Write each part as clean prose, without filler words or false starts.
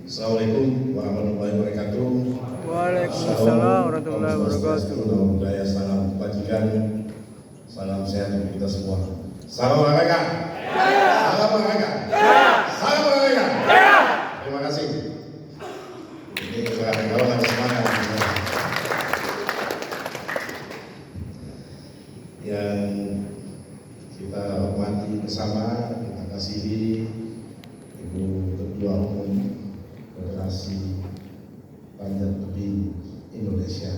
Assalamualaikum warahmatullahi wabarakatuh. Waalaikumsalam warahmatullahi wabarakatuh. Budaya, salam kebajikan, salam sehat untuk kita semua. Salam olahraga. Salam olahraga. Salam olahraga. Terima kasih. Ini kawan-kawan harus semangat. Yang kita hormati bersama, kita kasihi Ibu Ketua Umum Federasi Panjat Tebing Indonesia,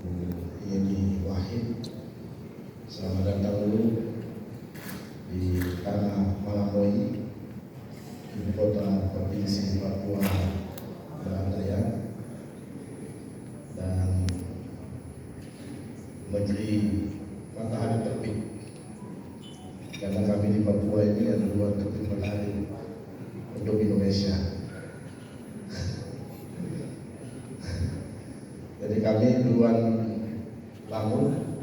Ibu Yeni Wahid. Selamat datang dulu di tanah Malamoy, ibu kota provinsi Papua Barat Daya, dan negeri matahari terbit. Karena kami di Papua ini ada dua terbit matahari untuk Indonesia. Jadi kami duluan bangun,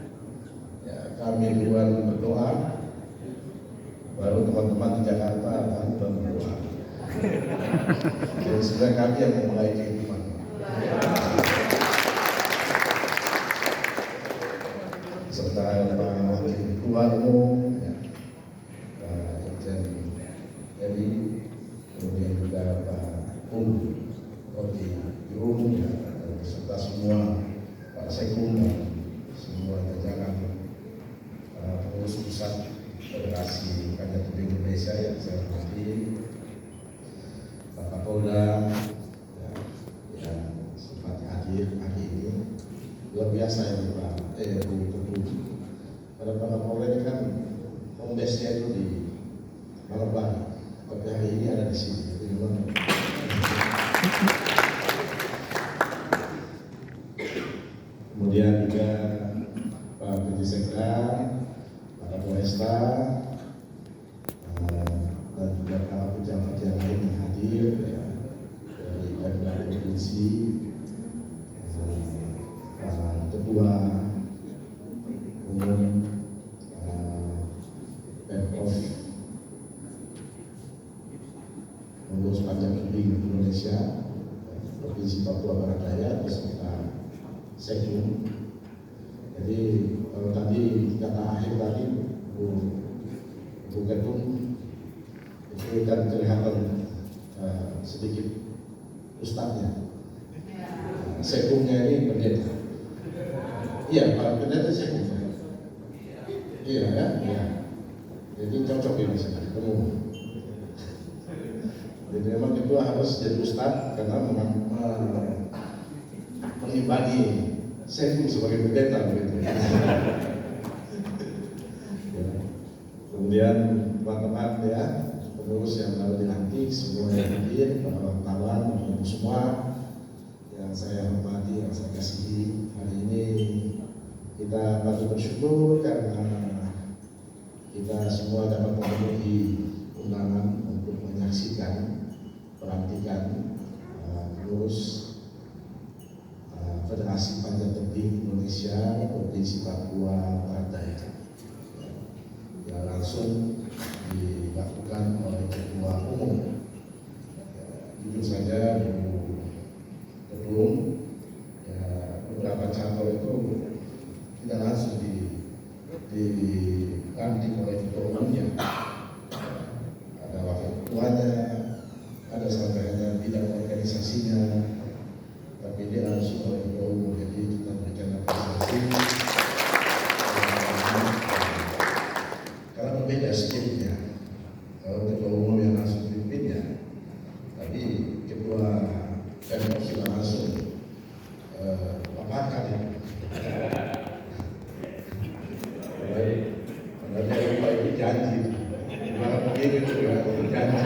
ya, kami duluan berdoa, baru teman-teman di Jakarta akan berdoa. Jadi sebenarnya kami yang memulai kehidupan. Serta Pak Wakil Ketua Umum, ya, Pak Jadi, kemudian juga Pak Roti Gerung, ya, beserta semua Pak Sekung dan semua jajaran pengurus pusat Federasi Panjat Tebing Indonesia yang saya hormati, Pak Kapolda, ya, yang sempat hadir hari ini. Luar biasa ya Pak Bu Ketua. Karena Pak Kapolda ini kan home base-nya itu di Malabang, tapi hari ini ada di sini. Jadi memang kemudian juga Pak Menteri Sekda, Pak Kapolresta, dan juga para pejabat yang lain yang hadir, ya, dari provinsi, Pak Ketua Umum Pemprov Pengurus Panjat Tebing Indonesia Provinsi Papua Barat Daya beserta Sekung. Jadi kalau tadi kata akhir tadi Bu Ketum itu kan kelihatan sedikit ustadznya. Sekungnya ini pendeta. Iya, Pak Pendeta Sekung. Iya ya, iya. Jadi cocok ini saya ketemu. Jadi memang ketua harus jadi ustadz karena mengimbangi Sekung sebagai pendeta begitu. Ya. Kemudian teman-teman ya, pengurus yang baru dilantik, semua yang hadir, para wartawan, teman-teman semua yang saya hormati, yang saya kasihi, hari ini kita patut bersyukur karena kita semua dapat memenuhi undangan untuk menyaksikan pelantikan pengurus Federasi Panjat Tebing Indonesia Provinsi Papua Barat Daya, yang langsung dilakukan oleh Ketua Umum. Jujur saja Bu Ketum, ya, beberapa cabang itu tidak langsung dilantik oleh Ketua Umumnya. Ada wakil ketuanya, ada sampai bidang organisasinya, tapi dia langsung oleh Ketua Umum. Jadi kita berikan apresiasi karena berbeda skillnya. Kalau Ketua Umum yang langsung dipimpin ya, tapi Ketua Pemprov sudah langsung paparkan ya. Karena dia lupa itu janji, malah begini juga janji.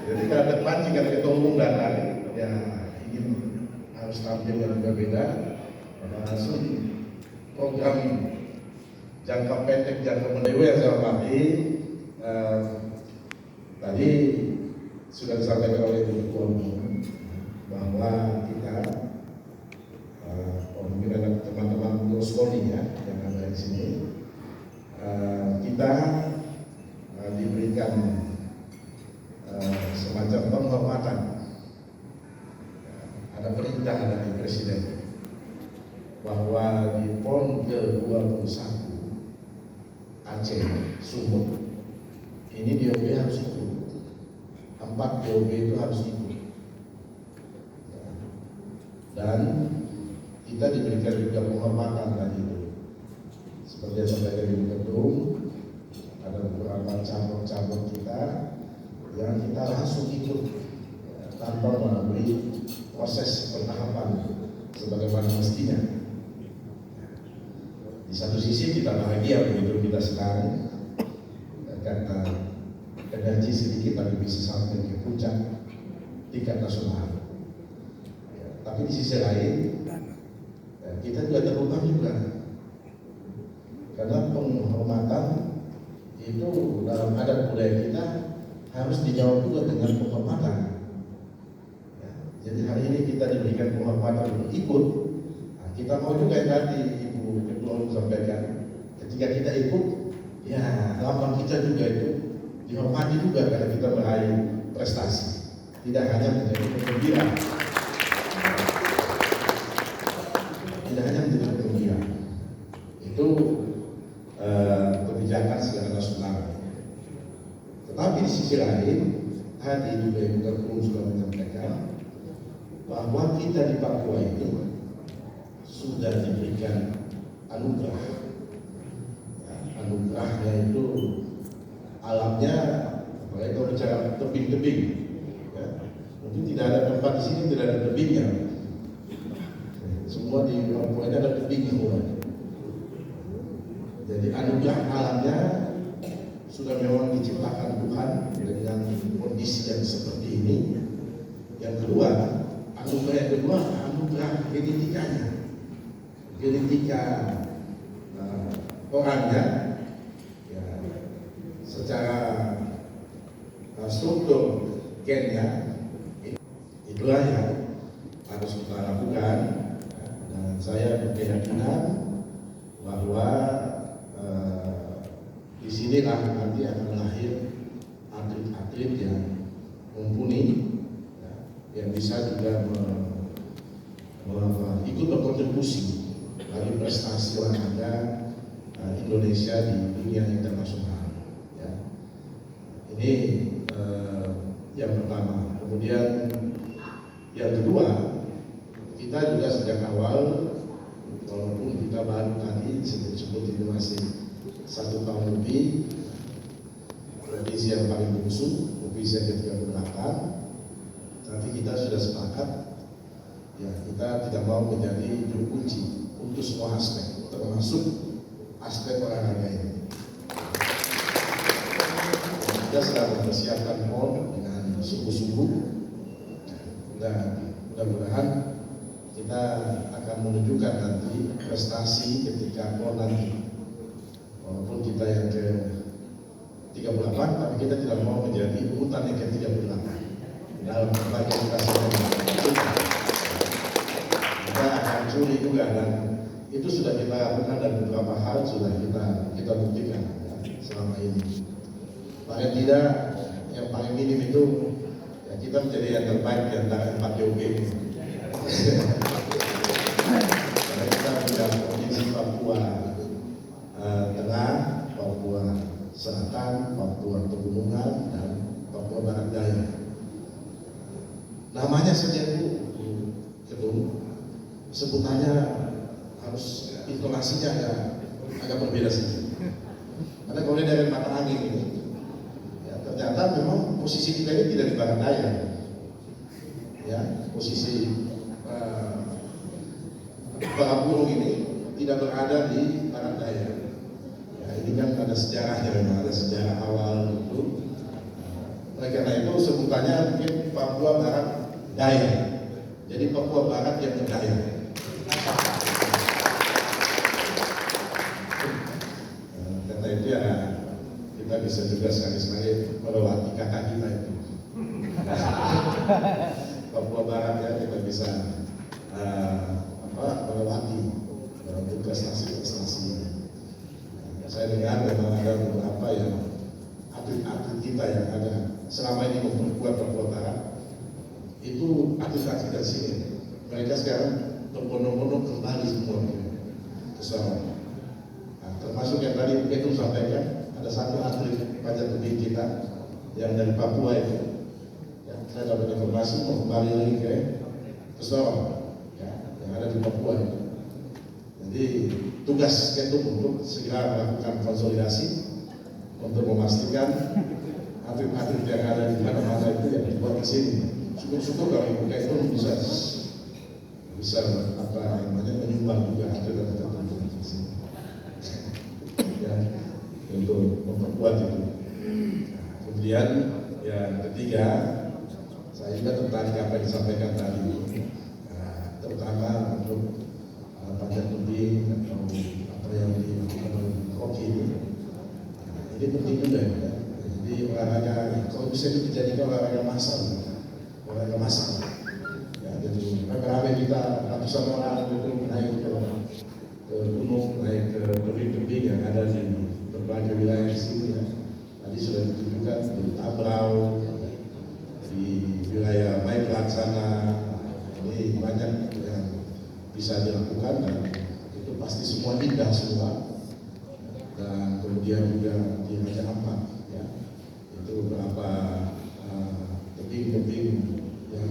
Jadi kalau depan jika Ketua Umum datang, ya ingin harus tampil yang berbeda, langsung program jangka pendek, jangka menengah yang saya hormati, tadi sudah disampaikan oleh Ketua Umum bahwa kita Aceh, Sumut. Ini DOB harus ikut. 4 DOB itu harus ikut. Dan kita diberikan juga penghormatan tadi itu. Seperti yang saya katakan di gedung, ada beberapa cabang-cabang kita yang kita langsung ikut tanpa melalui proses pertahapan sebagaimana mestinya. Di satu sisi kita bahagia begitu kita sekarang karena energi sedikit tapi bisa sampai ke puncak tingkat nasional. Tapi di sisi lain kita juga terluka juga karena penghormatan itu dalam adat budaya kita harus dijawab juga dengan penghormatan. Jadi hari ini kita diberikan penghormatan untuk ikut. Nah, kita mau juga yang tadi Ibu Ketua Umum sampaikan, ketika kita ikut, ya lambang kita juga itu dihormati juga karena kita meraih prestasi. Tidak hanya menjadi penggembira, tidak hanya menjadi penggembira. Itu kebijakan secara nasional. Tetapi di sisi lain, tadi juga Ibu Ketua Umum sudah menyampaikan bahwa kita di Papua ini sudah diberikan anugerah. Ya, anugerahnya itu alamnya, apalagi kalau bicara tebing-tebing, ya, mungkin tidak ada tempat di sini tidak ada tebingnya. Semua di Papua ini ada tebing semua. Jadi anugerah alamnya sudah memang diciptakan Tuhan dengan kondisi yang seperti ini. Yang kedua, anugerah genetikanya, genetika orangnya, ya, secara struktur gennya, itulah yang harus kita lakukan. Dan saya berkeyakinan bahwa di sinilah nanti akan lahir atlet-atlet yang mumpuni, yang bisa juga ikut berkontribusi bagi prestasi olahraga Indonesia di dunia internasional. Ya. Ini yang pertama. Kemudian yang kedua, kita juga sejak awal, walaupun kita baru tadi sebut ini masih 1 tahun lebih, provinsi yang paling bungsu, provinsi yang ke-38. Tapi kita sudah sepakat, ya kita tidak mau menjadi juru kunci untuk semua aspek, termasuk aspek olahraga ini. Kita sedang mempersiapkan PON dengan sungguh-sungguh, dan mudah-mudahan kita akan menunjukkan nanti prestasi ketika PON nanti. Walaupun kita yang ke-38, tapi kita tidak mau menjadi urutan yang ke-38. Dalam berbagai kita akan curi juga, dan itu sudah kita lakukan dan beberapa hal sudah kita buktikan ya, selama ini. Paling tidak yang paling minim itu ya, kita menjadi yang terbaik di antara 4 DOB ini. Karena kita punya provinsi Papua Tengah, Papua Selatan, Papua Pegunungan, dan Papua Barat Daya. Namanya saja itu gedung, sebutannya harus intonasinya agak berbeda sedikit. Karena kalau dari mata angin ini, ya, ternyata memang posisi kita ini tidak di barat daya, ya posisi para burung ini tidak berada di barat daya. Ya, ini kan ada sejarahnya, memang ada sejarah awal itu. Oleh karena itu sebutannya mungkin Papua Barat Daya. Jadi Papua Barat yang berdaya. Karena itu ya kita bisa juga sekali-sekali melewati kata kita itu. Papua Barat ya kita bisa melewati untuk prestasi-prestasi. Saya dengar memang ada beberapa yang atlet-atlet kita yang ada selama ini memperkuat Papua Barat itu atlet-atlet dari sini. Mereka sekarang berbondong-bondong kembali semua ke sana. Nah, termasuk yang tadi Ketum sampaikan, ada satu atlet panjat tebing kita yang dari Papua itu. Ya, saya dapat informasi mau kembali lagi ke Sorong, ya, yang ada di Papua itu. Jadi tugas Ketum untuk segera melakukan konsolidasi untuk memastikan atlet-atlet yang ada di mana-mana itu yang dibuat ke sini. Syukur-syukur kalau Ketum bisa apa namanya menyumbang juga atlet-atlet tertentu di sini. Ya, untuk memperkuat itu. Kemudian yang ketiga, saya juga tertarik apa yang disampaikan tadi, terutama untuk panjat tebing atau apa yang dilakukan oleh hoki ini. Ini penting juga ya. Jadi olahraga kalau bisa dijadikan olahraga massal, Ya, jadi rame-rame kita ratusan orang itu naik ke gunung, naik ke tebing-tebing yang ada di berbagai wilayah di sini ya. Tadi sudah ditunjukkan di Tabrau, di wilayah Mai Pelaksana, ini banyak yang bisa dilakukan dan itu pasti semua indah semua. Dan kemudian juga di Raja Ampat ya, itu beberapa tebing-tebing yang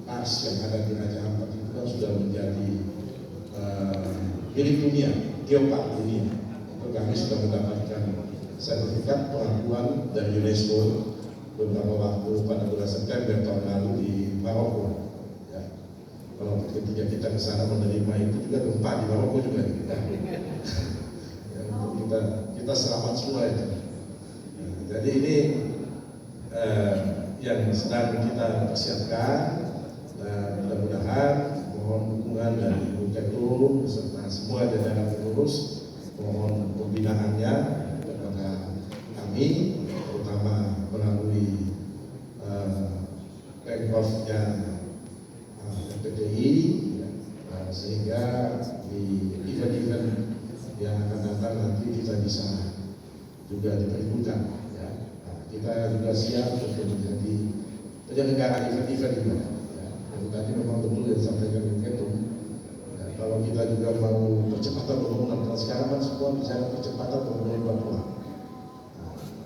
pas yang ada di Raja Ampat itu kan sudah menjadi milik dunia, geopark dunia. Itu kami sudah mendapatkan sertifikat pengakuan dari UNESCO beberapa waktu pada bulan September tahun lalu di Maroko. Ya. Kalau ketika kita ke sana menerima itu juga gempa di Maroko juga. Ya, kita selamat semua itu. Ya, jadi ini yang sedang kita persiapkan dan mudah-mudahan mohon dukungan dari Ibu Ketum beserta semua jajaran pengurus, mohon pembinaannya kepada kami, terutama melalui Pemprov-nya PTI, ya, sehingga di event-event yang akan datang nanti kita bisa juga diperlukan. Ya. Nah, kita juga siap untuk menjadi penyelenggara event-event juga. Ya. Tadi memang betul yang disampaikan Ibu Ketum. Ya, kalau kita juga mau percepatan pembangunan, kalau sekarang kan semua bicara percepatan pembangunan Papua.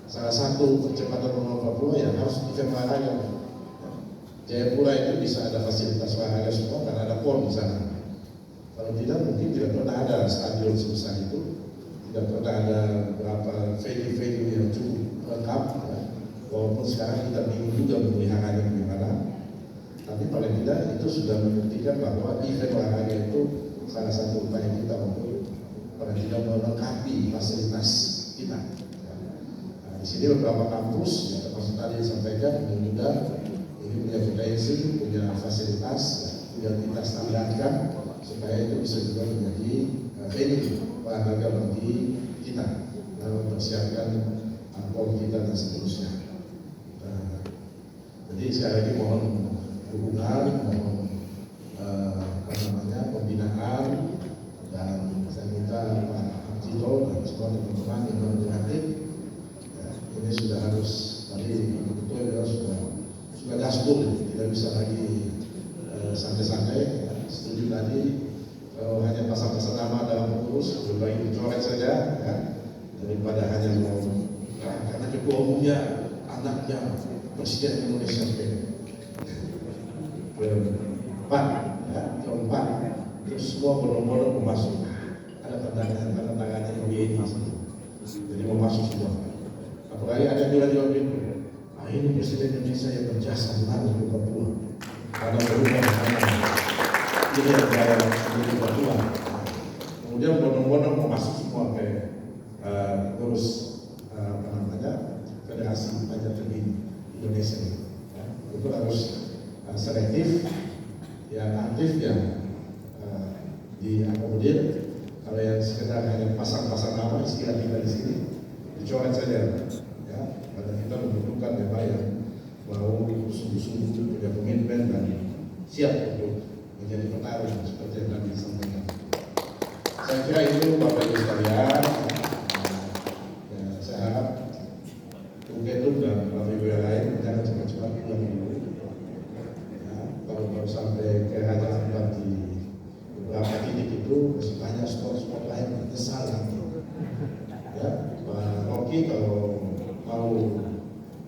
Salah satu percepatan pembangunan Papua yang harus event olahraga. Jayapura itu bisa ada fasilitas olahraga semua karena ada PON di sana. Kalau tidak mungkin tidak pernah ada stadion sebesar itu, tidak pernah ada berapa venue-venue yang cukup lengkap. Ya. Walaupun sekarang kita bingung juga memeliharanya bagaimana, tapi paling tidak itu sudah membuktikan bahwa event olahraga itu salah satu upaya kita untuk paling tidak melengkapi fasilitas kita. Di sini beberapa kampus, ya, termasuk tadi disampaikan, mudah-mudahan ini punya potensi, punya fasilitas, ya, kita standarkan supaya itu bisa juga menjadi venue olahraga bagi kita dalam mempersiapkan PON kita dan seterusnya. Jadi sekali lagi mohon dukungan, mohon pembinaan, dan saya minta Pak Tito dan semua teman-teman yang berhati. Ini sudah harus tadi betul ya, sudah gaspol, tidak bisa lagi santai-santai. Setuju tadi kalau hanya pasang-pasang nama dalam pengurus lebih baik dicoret saja ya, daripada hanya mau karena ketua umumnya anaknya Presiden Indonesia keempat ya, keempat terus semua berbondong-bondong mau masuk, ada tanda-tanda yang begini, jadi mau masuk semua. Apalagi ada juga itu, ini Presiden Indonesia yang berjasa banget di Papua, karena berubah ini yang saya di Papua. Kemudian bondong-bondong mau masuk semua ke ngurus Federasi Panjat Tebing Indonesia. Ya, itu harus selektif, yang aktif, yang diakomodir. Kalau yang sekedar hanya pasang-pasang nama istilah kita di sini, dicoret saja. Karena kita membutuhkan memang yang mau sungguh-sungguh punya komitmen dan siap untuk menjadi petarung seperti yang tadi disampaikan. Saya kira itu Bapak Ibu sekalian. Ya, saya harap Ketum dan Bapak Ibu yang lain jangan cepat-cepat pulang dulu. Ya, kalau baru sampai ke Raja Ampat di beberapa titik itu masih banyak spot-spot lain yang besar nanti. Ya, Rocky kalau mau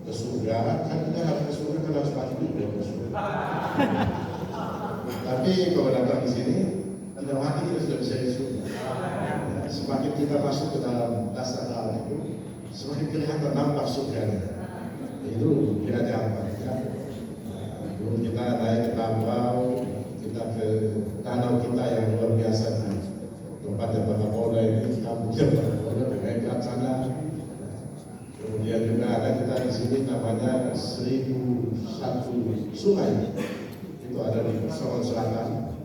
ke surga, kan kita harus ke surga, kan harus mati dulu ke surga. Tapi kalau datang di sini, tidak mati kita sudah bisa di surga. Ya, semakin kita masuk ke dalam dasar alam itu, semakin kelihatan nampak surganya. Itu kira-kira apa? Ya. Dulu kita naik ke Tambau, kita ke danau kita yang luar biasa di tempatnya Pak Kapolda ini, kampungnya Pak Kapolda, naik ke sana. Kemudian juga ada kita di sini namanya 1001 sungai, itu ada di Sorong Selatan,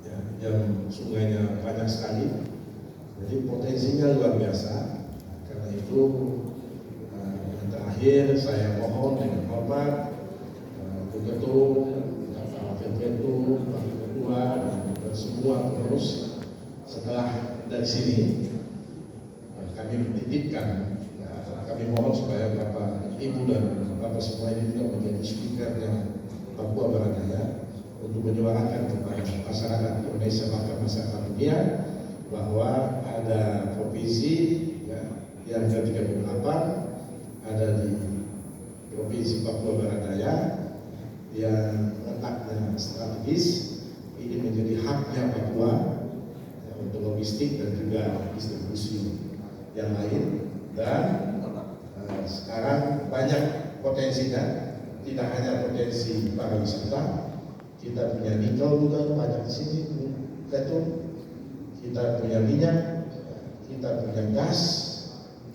ya, yang sungainya banyak sekali, jadi potensinya luar biasa. Karena itu yang terakhir saya mohon dengan hormat Ketum, Pak Wakil Ketum, Pak Ketua, dan semua pengurus, setelah dari sini kami menitipkan. Kami mohon supaya Bapak, Ibu dan Bapak semua ini juga menjadi speakernya Papua Barat Daya untuk menyuarakan kepada masyarakat Indonesia bahkan masyarakat dunia bahwa ada provinsi ya, yang ke-38 ada di Provinsi Papua Barat Daya yang letaknya strategis, ini menjadi haknya Papua ya, untuk logistik dan juga distribusi yang lain. Dan sekarang banyak potensinya, tidak hanya potensi pariwisata, kita punya nikel juga banyak di sini, Ketum, kita punya minyak, kita punya gas,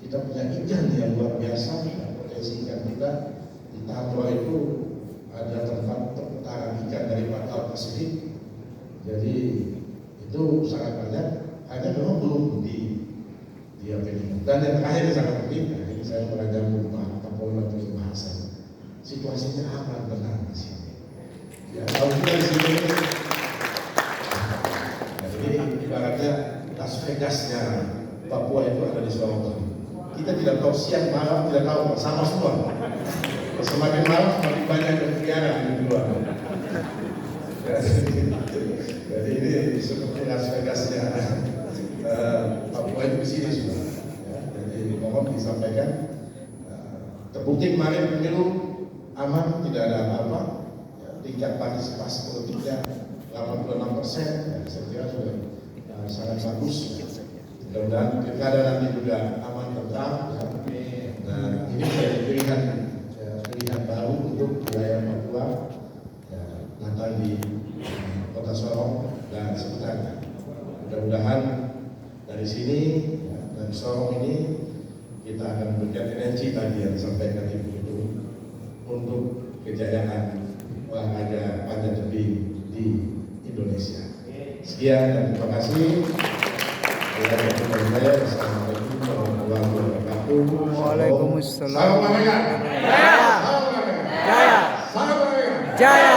kita punya ikan yang luar biasa. Potensi ikan kita di Tambua itu ada tempat perputaran ikan dari Laut Pasifik, jadi itu sangat banyak. Hanya memang belum di apa ini. Dan yang terakhir sangat penting, ini saya belajar Pak Kapolda punya bahasa. Situasinya aman tenang di sini. Ya, kalau kita di sini, jadi ibaratnya Las Vegasnya Papua itu ada di Sorong. Kita tidak tahu siang malam, tidak tahu sama semua. Semakin malam semakin banyak kegiatan di luar. Ya, jadi ini seperti Las Vegasnya Papua itu di sini sudah. Ya, jadi mohon disampaikan. Terbukti kemarin pemilu aman, tidak ada apa-apa. Ya, tingkat partisipasi politiknya 86%. Ya, saya kira sudah sangat bagus. Mudah-mudahan pilkada nanti juga aman tentram. Ya. Dan ini menjadi pilihan baru untuk wilayah Papua. Ya, nanti di Kota Sorong dan sekitarnya. Mudah-mudahan dari sini dan Sorong ini kita akan memberikan energi tadi yang disampaikan Ibu itu untuk kejayaan olahraga panjat tebing di Indonesia. Sekian dan terima kasih. Assalamualaikum warahmatullahi wabarakatuh. Waalaikumsalam. Salam olahraga. Jaya. Jaya. Salam olahraga. Jaya.